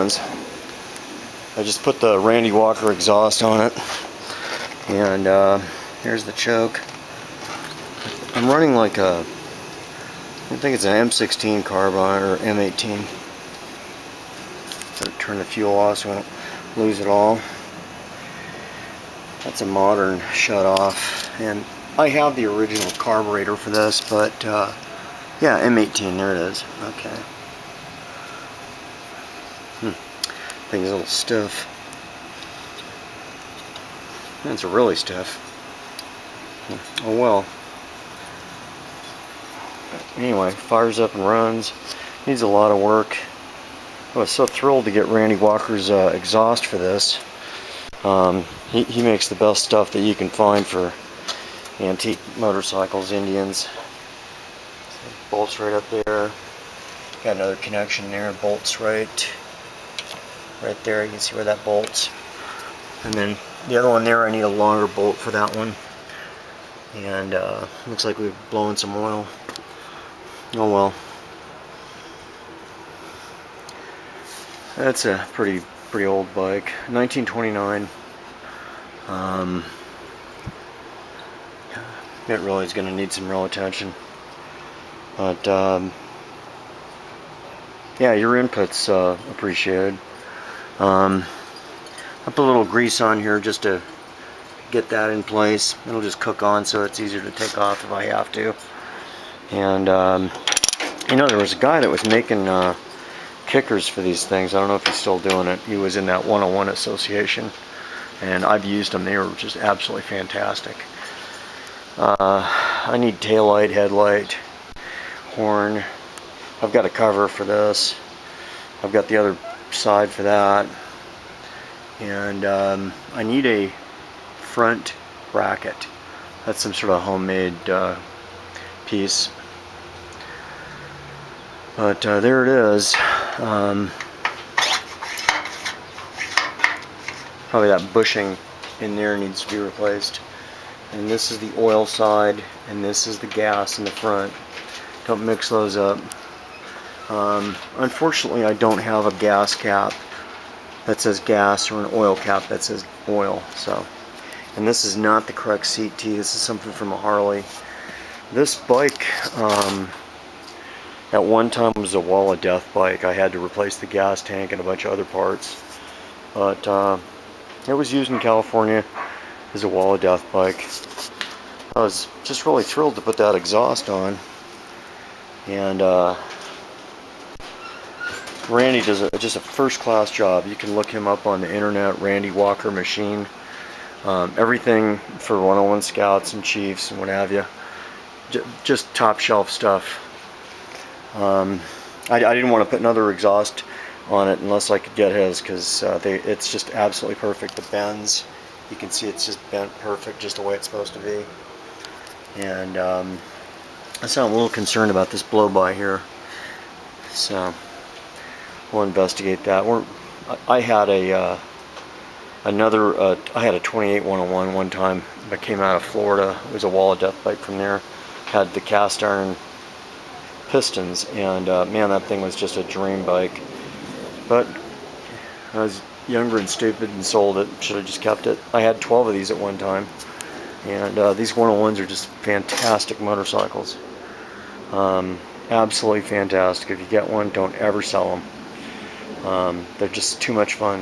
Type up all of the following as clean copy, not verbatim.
runs. I just put the Randy Walker exhaust on it, and here's the choke. I'm running like I think it's an M16 carb on it, or M18. Turn the fuel off so I don't lose it all. That's a modern shut off, and I have the original carburetor for this, but yeah, M18, there it is. Okay. Thing's a little stiff. It's really stiff. Oh well. Anyway, fires up and runs. Needs a lot of work. I was so thrilled to get Randy Walker's exhaust for this. He makes the best stuff that you can find for antique motorcycles, Indians. Bolts right up there. Got another connection there. Bolts right there. You can see where that bolts. And then the other one there, I need a longer bolt for that one. And looks like we've blown some oil. Oh well. That's a pretty old bike, 1929. It really is going to need some real attention. But yeah, your input's appreciated. I put a little grease on here just to get that in place. It'll just cook on so it's easier to take off if I have to. And you know, there was a guy that was making kickers for these things. I don't know if he's still doing it. He was in that 101 association, and I've used them. They were just absolutely fantastic. I need taillight, headlight, horn. I've got a cover for this. I've got the other side for that. And I need a front bracket. That's some sort of homemade piece. But there it is. Probably that bushing in there needs to be replaced. And this is the oil side, and this is the gas in the front. Don't mix those up. Unfortunately, I don't have a gas cap that says gas or an oil cap that says oil. So, and this is not the correct CT. This is something from a Harley. This bike, at one time was a wall of death bike. I had to replace the gas tank and a bunch of other parts. But it was used in California as a wall of death bike. I was just really thrilled to put that exhaust on. And Randy does just a first-class job. You can look him up on the internet, Randy Walker Machine. Everything for 101 Scouts and Chiefs and what have you. Just top shelf stuff. I didn't want to put another exhaust on it unless I could get his, because it's just absolutely perfect. The bends, you can see it's just bent perfect, just the way it's supposed to be. And I sound a little concerned about this blow-by here, so we'll investigate that. I had a I had a 28 101 one time that came out of Florida. It was a wall of death bike from there. Had the cast iron pistons, and man, that thing was just a dream bike. But I was younger and stupid and sold it. Should have just kept it. I had 12 of these at one time, and these 101s are just fantastic motorcycles. Absolutely fantastic. If you get one, don't ever sell them. They're just too much fun.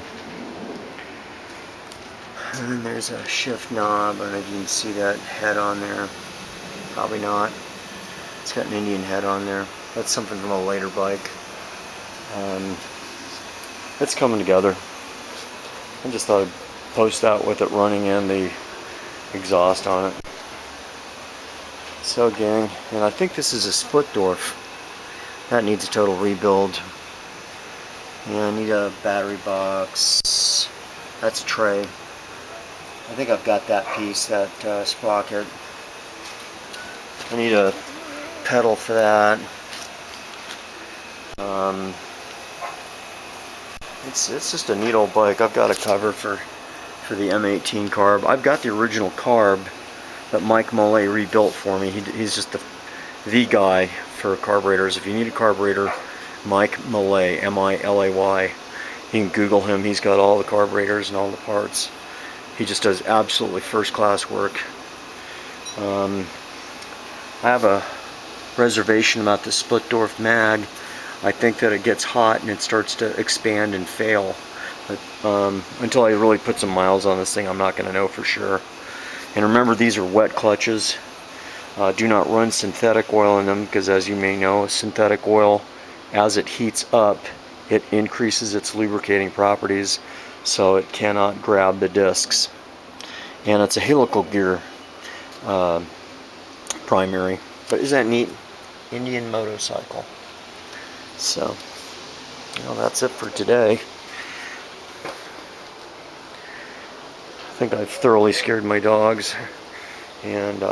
And then there's a shift knob. I don't know if you can see that head on there. Probably not. It's got an Indian head on there. That's something from a later bike. It's coming together. I just thought I'd post that with it running and the exhaust on it. So gang, and I think this is a Splitdorf. That needs a total rebuild. Yeah, I need a battery box. That's a tray. I think I've got that piece, that sprocket. I need a pedal for that. It's just a neat old bike. I've got a cover for the M18 carb. I've got the original carb that Mike Molay rebuilt for me. He's just the guy for carburetors. If you need a carburetor, Mike Molay, M-I-L-A-Y. You can Google him. He's got all the carburetors and all the parts. He just does absolutely first-class work. I have a reservation about the Splitdorf mag. I think that it gets hot and it starts to expand and fail. But, until I really put some miles on this thing, I'm not going to know for sure. And remember, these are wet clutches. Do not run synthetic oil in them, because as you may know, synthetic oil, as it heats up, it increases its lubricating properties, so it cannot grab the discs. And it's a helical gear primary. But isn't that neat? Indian motorcycle. So, that's it for today. I think I've thoroughly scared my dogs, and